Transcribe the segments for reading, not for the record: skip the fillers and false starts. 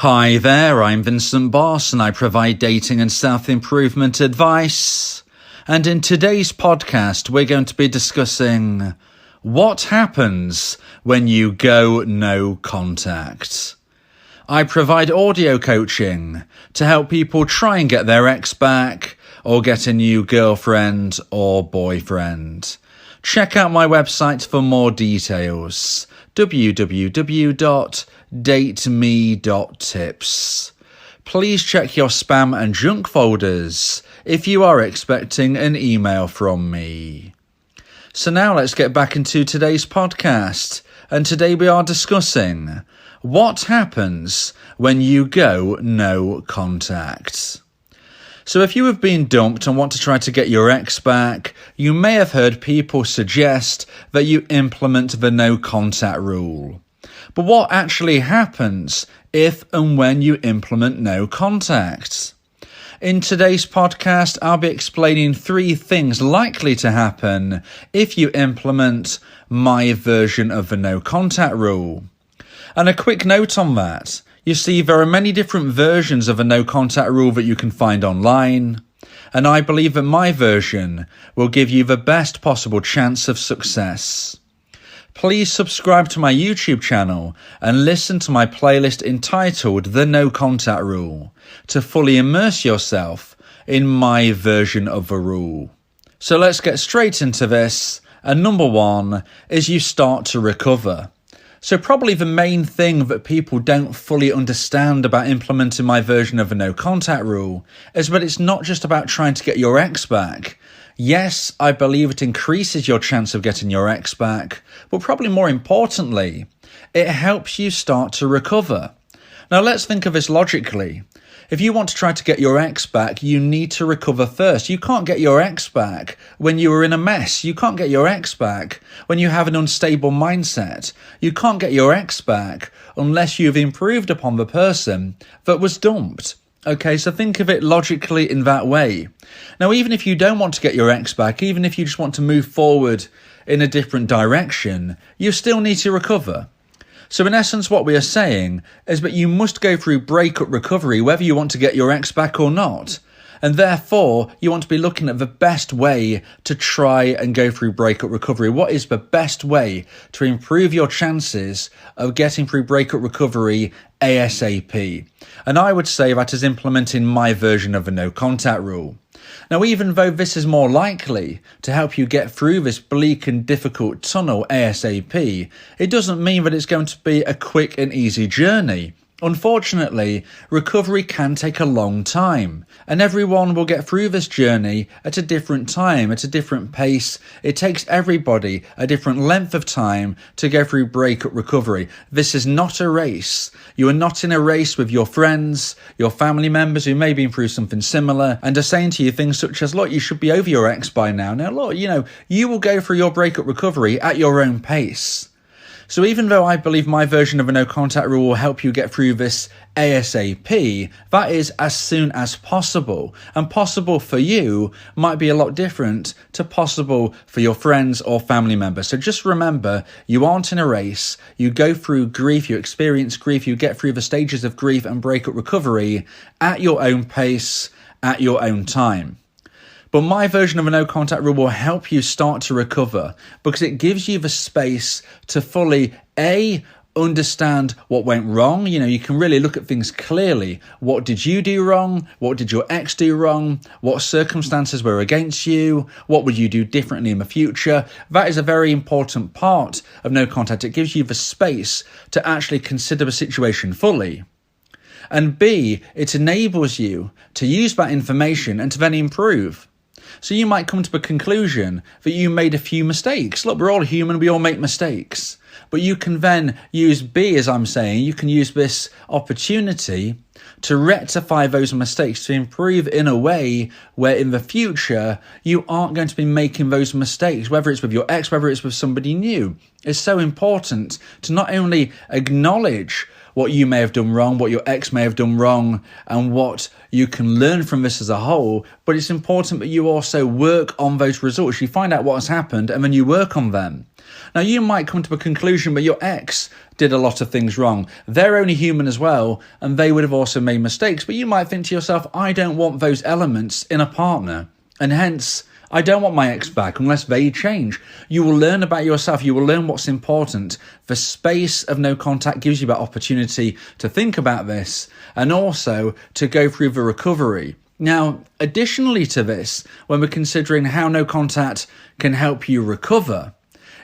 Hi there, I'm Vincent Boss and I provide dating and self-improvement advice. And in today's podcast, we're going to be discussing what happens when you go no contact. I provide audio coaching to help people try and get their ex back or get a new girlfriend or boyfriend. Check out my website for more details. www.dateme.tips. Please check your spam and junk folders if you are expecting an email from me. So now let's get back into today's podcast, and today we are discussing what happens when you go no contact. So if you have been dumped and want to try to get your ex back, you may have heard people suggest that you implement the no contact rule. But what actually happens if and when you implement no contact? In today's podcast, I'll be explaining 3 things likely to happen if you implement my version of the no contact rule. And a quick note on that. You see, there are many different versions of a no contact rule that you can find online, and I believe that my version will give you the best possible chance of success. Please subscribe to my YouTube channel and listen to my playlist entitled The No Contact Rule to fully immerse yourself in my version of the rule. So let's get straight into this, and number 1 is you start to recover. So probably the main thing that people don't fully understand about implementing my version of a no contact rule is that it's not just about trying to get your ex back. Yes, I believe it increases your chance of getting your ex back, but probably more importantly, it helps you start to recover. Now let's think of this logically. If you want to try to get your ex back, you need to recover first. You can't get your ex back when you are in a mess. You can't get your ex back when you have an unstable mindset. You can't get your ex back unless you've improved upon the person that was dumped. Okay, so think of it logically in that way. Now, even if you don't want to get your ex back, even if you just want to move forward in a different direction, you still need to recover. So in essence, what we are saying is that you must go through breakup recovery whether you want to get your ex back or not. And therefore, you want to be looking at the best way to try and go through breakup recovery. What is the best way to improve your chances of getting through breakup recovery ASAP? And I would say that is implementing my version of a no contact rule. Now, even though this is more likely to help you get through this bleak and difficult tunnel ASAP, it doesn't mean that it's going to be a quick and easy journey. Unfortunately, recovery can take a long time, and everyone will get through this journey at a different time, at a different pace. It takes everybody a different length of time to go through breakup recovery. This is not a race. You are not in a race with your friends, your family members who may be through something similar and are saying to you things such as, look, you should be over your ex by now. Now, look, you will go through your breakup recovery at your own pace. So even though I believe my version of a no contact rule will help you get through this ASAP, that is as soon as possible. And possible for you might be a lot different to possible for your friends or family members. So just remember, you aren't in a race. You go through grief, you experience grief, you get through the stages of grief and breakup recovery at your own pace, at your own time. But my version of a no contact rule will help you start to recover because it gives you the space to fully, understand what went wrong. You can really look at things clearly. What did you do wrong? What did your ex do wrong? What circumstances were against you? What would you do differently in the future? That is a very important part of no contact. It gives you the space to actually consider the situation fully. And B, it enables you to use that information and to then improve. So you might come to the conclusion that you made a few mistakes. Look, we're all human, we all make mistakes. But you can then use B, as I'm saying, you can use this opportunity to rectify those mistakes, to improve in a way where in the future you aren't going to be making those mistakes, whether it's with your ex, whether it's with somebody new. It's so important to not only acknowledge what you may have done wrong, what your ex may have done wrong, and what you can learn from this as a whole. But it's important that you also work on those results. You find out what has happened and then you work on them. Now, you might come to a conclusion, but your ex did a lot of things wrong. They're only human as well, and they would have also made mistakes. But you might think to yourself, I don't want those elements in a partner, and hence, I don't want my ex back unless they change. You will learn about yourself. You will learn what's important. The space of no contact gives you that opportunity to think about this and also to go through the recovery. Now, additionally to this, when we're considering how no contact can help you recover,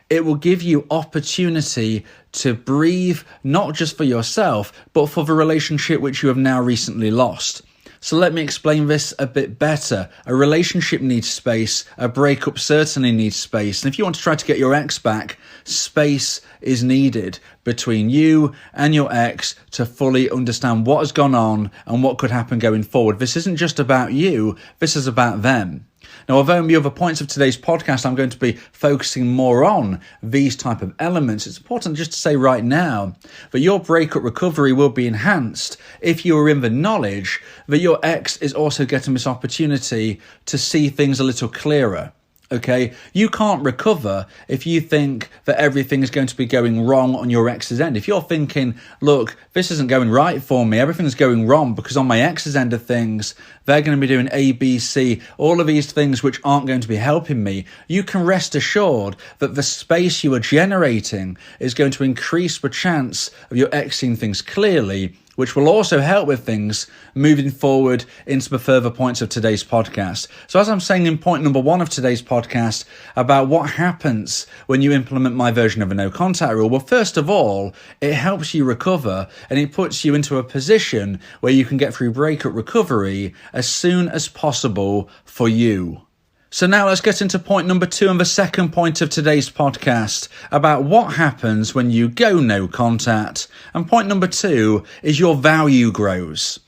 it will give you opportunity to breathe, not just for yourself, but for the relationship which you have now recently lost. So let me explain this a bit better. A relationship needs space. A breakup certainly needs space. And if you want to try to get your ex back, space is needed between you and your ex to fully understand what has gone on and what could happen going forward. This isn't just about you. This is about them. Now, although in the other points of today's podcast, I'm going to be focusing more on these type of elements, it's important just to say right now that your breakup recovery will be enhanced if you are in the knowledge that your ex is also getting this opportunity to see things a little clearer. Okay, you can't recover if you think that everything is going to be going wrong on your ex's end. If you're thinking, look, this isn't going right for me, everything's going wrong because on my ex's end of things, they're going to be doing A, B, C, all of these things which aren't going to be helping me, you can rest assured that the space you are generating is going to increase the chance of your ex seeing things clearly, which will also help with things moving forward into the further points of today's podcast. So as I'm saying in point number 1 of today's podcast about what happens when you implement my version of a no contact rule, well, first of all, it helps you recover and it puts you into a position where you can get through breakup recovery as soon as possible for you. So now let's get into point number 2 and the second point of today's podcast about what happens when you go no contact. And point number 2 is your value grows.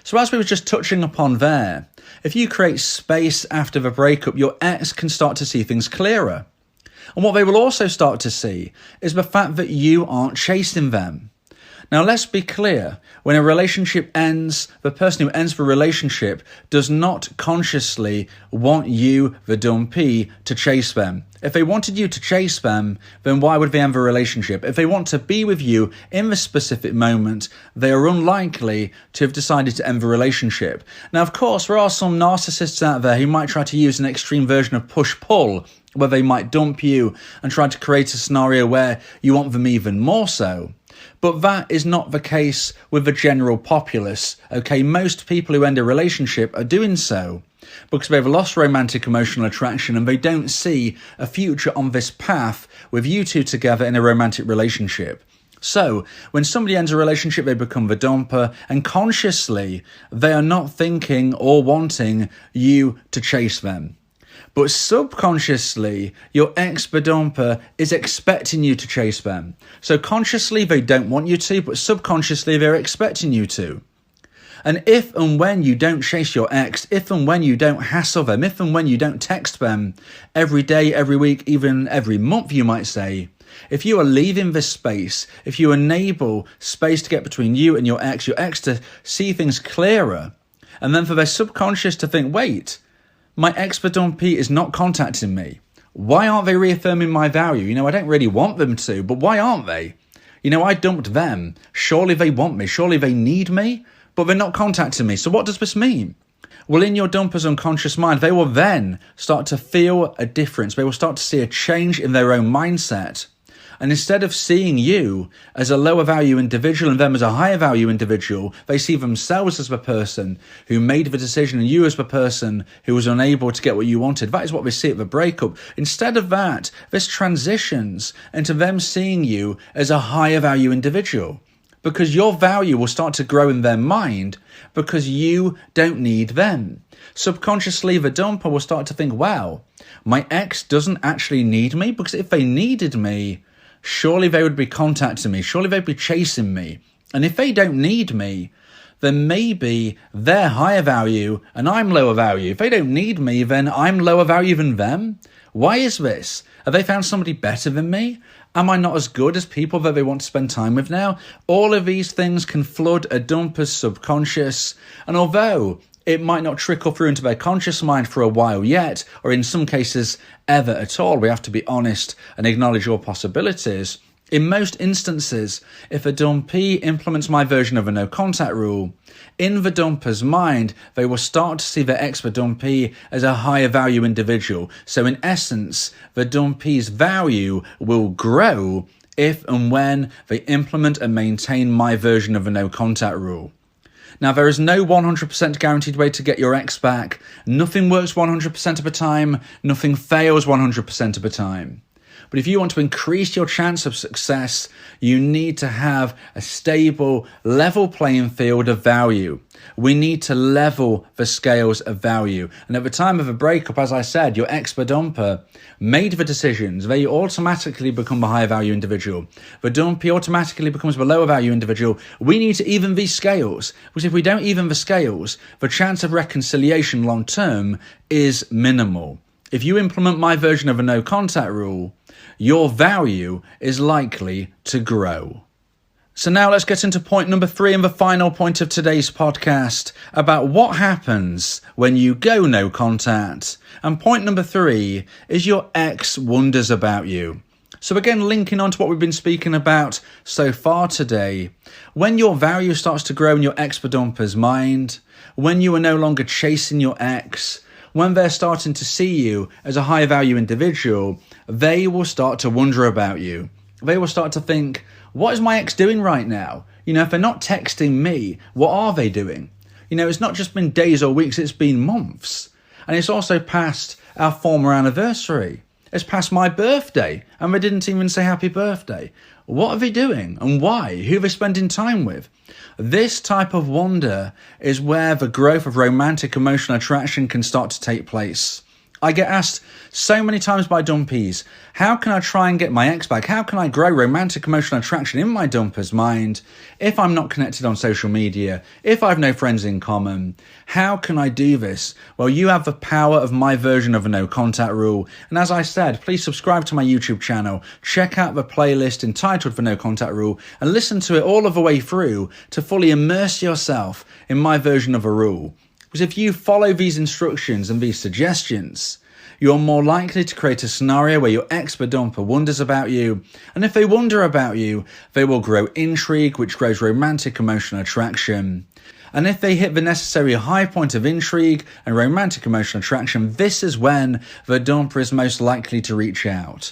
So as we were just touching upon there, if you create space after the breakup, your ex can start to see things clearer. And what they will also start to see is the fact that you aren't chasing them. Now, let's be clear. When a relationship ends, the person who ends the relationship does not consciously want you, the dumpee, to chase them. If they wanted you to chase them, then why would they end the relationship? If they want to be with you in the specific moment, they are unlikely to have decided to end the relationship. Now, of course, there are some narcissists out there who might try to use an extreme version of push-pull, where they might dump you and try to create a scenario where you want them even more so. But that is not the case with the general populace, okay? Most people who end a relationship are doing so because they've lost romantic emotional attraction and they don't see a future on this path with you two together in a romantic relationship. So, when somebody ends a relationship, they become the dumper, and consciously, they are not thinking or wanting you to chase them. But subconsciously, your ex-dumper is expecting you to chase them. So consciously, they don't want you to, but subconsciously, they're expecting you to. And if and when you don't chase your ex, if and when you don't hassle them, if and when you don't text them every day, every week, even every month, you might say, if you are leaving this space, if you enable space to get between you and your ex to see things clearer, and then for their subconscious to think, wait, my ex-dumpee is not contacting me. Why aren't they reaffirming my value? I don't really want them to, but why aren't they? I dumped them. Surely they want me. Surely they need me, but they're not contacting me. So what does this mean? Well, in your dumper's unconscious mind, they will then start to feel a difference. They will start to see a change in their own mindset. And instead of seeing you as a lower value individual and them as a higher value individual, they see themselves as the person who made the decision and you as the person who was unable to get what you wanted. That is what they see at the breakup. Instead of that, this transitions into them seeing you as a higher value individual, because your value will start to grow in their mind because you don't need them. Subconsciously, the dumper will start to think, wow, my ex doesn't actually need me, because if they needed me, surely they would be contacting me. Surely they'd be chasing me. And if they don't need me, then maybe they're higher value and I'm lower value. If they don't need me, then I'm lower value than them. Why is this? Have they found somebody better than me? Am I not as good as people that they want to spend time with now? All of these things can flood a dumper's subconscious. And although It might not trickle through into their conscious mind for a while yet, or in some cases, ever at all. We have to be honest and acknowledge all possibilities. In most instances, if a dumpee implements my version of a no contact rule, in the dumper's mind, they will start to see their ex, the dumpee, as a higher value individual. So in essence, the dumpee's value will grow if and when they implement and maintain my version of a no contact rule. Now, there is no 100% guaranteed way to get your ex back. Nothing works 100% of the time. Nothing fails 100% of the time. But if you want to increase your chance of success, you need to have a stable, level playing field of value. We need to level the scales of value. And at the time of a breakup, as I said, your ex, the dumper, made the decisions. They automatically become the higher value individual. The dumpee automatically becomes the lower value individual. We need to even these scales. Because if we don't even the scales, the chance of reconciliation long term is minimal. If you implement my version of a no contact rule, your value is likely to grow. So now let's get into point number 3 and the final point of today's podcast about what happens when you go no contact. And point number 3 is your ex wonders about you. So again, linking on to what we've been speaking about so far today, when your value starts to grow in your ex, the dumper's mind, when you are no longer chasing your ex, when they're starting to see you as a higher value individual, they will start to wonder about you. They will start to think, what is my ex doing right now? If they're not texting me, what are they doing? It's not just been days or weeks, it's been months. And it's also past our former anniversary. It's past my birthday, and they didn't even say happy birthday. What are they doing and why? Who are they spending time with? This type of wonder is where the growth of romantic emotional attraction can start to take place. I get asked so many times by dumpees, how can I try and get my ex back? How can I grow romantic emotional attraction in my dumper's mind if I'm not connected on social media, if I have no friends in common? How can I do this? Well, you have the power of my version of a no contact rule. And as I said, please subscribe to my YouTube channel, check out the playlist entitled The No Contact Rule, and listen to it all of the way through to fully immerse yourself in my version of a rule. Because if you follow these instructions and these suggestions, you're more likely to create a scenario where your ex, the dumper, wonders about you. And if they wonder about you, they will grow intrigue, which grows romantic emotional attraction. And if they hit the necessary high point of intrigue and romantic emotional attraction, this is when the dumper is most likely to reach out.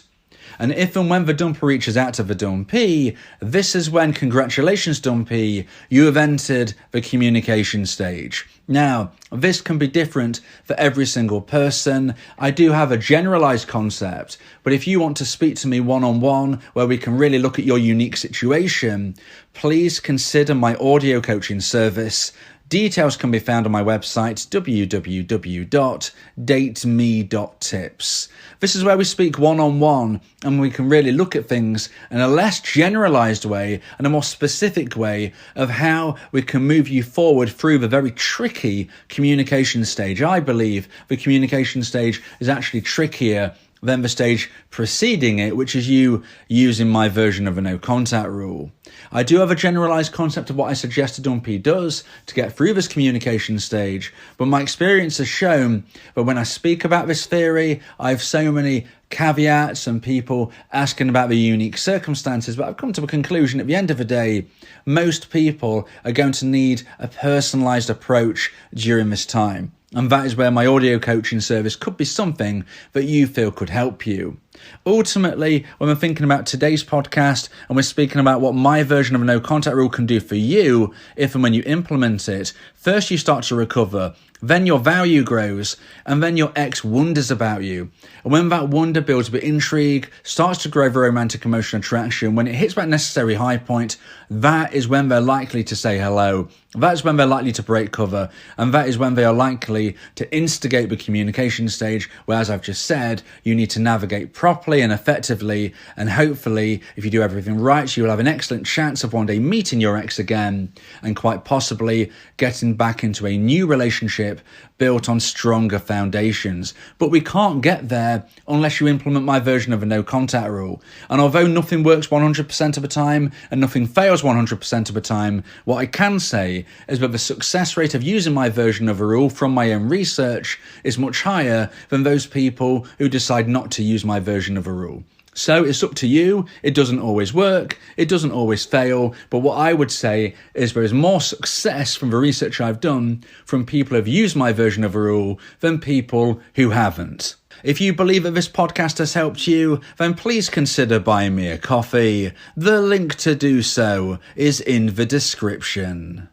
And if and when the dumper reaches out to the dumpee, this is when, congratulations dumpee, you have entered the communication stage. Now, this can be different for every single person. I do have a generalized concept, but if you want to speak to me one-on-one where we can really look at your unique situation, please consider my audio coaching service. Details can be found on my website, www.dateme.tips. This is where we speak one-on-one and we can really look at things in a less generalized way and a more specific way of how we can move you forward through the very tricky communication stage. I believe the communication stage is actually trickier than the stage preceding it, which is you using my version of a no contact rule. I do have a generalized concept of what I suggest a dumpee does to get through this communication stage, but my experience has shown that when I speak about this theory, I have so many caveats and people asking about the unique circumstances, but I've come to a conclusion at the end of the day, most people are going to need a personalized approach during this time. And that is where my audio coaching service could be something that you feel could help you. Ultimately, when we're thinking about today's podcast and we're speaking about what my version of a no contact rule can do for you, if and when you implement it, first you start to recover, then your value grows, and then your ex wonders about you. And when that wonder builds a bit intrigue, starts to grow the romantic emotional attraction, when it hits that necessary high point, that is when they're likely to say hello. That is when they're likely to break cover, and that is when they are likely to instigate the communication stage, where, as I've just said, you need to navigate properly and effectively, and hopefully, if you do everything right, you will have an excellent chance of one day meeting your ex again and quite possibly getting back into a new relationship built on stronger foundations. But we can't get there unless you implement my version of a no contact rule. And although nothing works 100% of the time and nothing fails 100% of the time, what I can say is that the success rate of using my version of a rule from my own research is much higher than those people who decide not to use my version of a rule. So it's up to you. It doesn't always work. It doesn't always fail. But what I would say is there is more success from the research I've done from people who have used my version of a rule than people who haven't. If you believe that this podcast has helped you, then please consider buying me a coffee. The link to do so is in the description.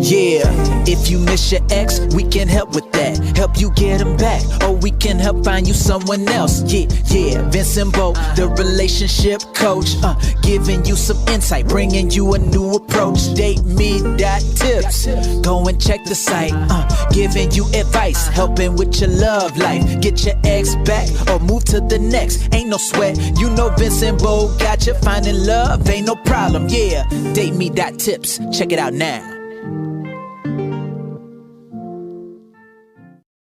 Yeah, if you miss your ex, we can help with that. Help you get him back, or we can help find you someone else. Yeah, Vincent Bo, the relationship coach, giving you some insight, bringing you a new approach. DateMe.tips, go and check the site, giving you advice, helping with your love life. Get your ex back, or move to the next. Ain't no sweat, you know Vincent Bo got you. Finding love ain't no problem. Yeah, DateMe.tips, check it out now.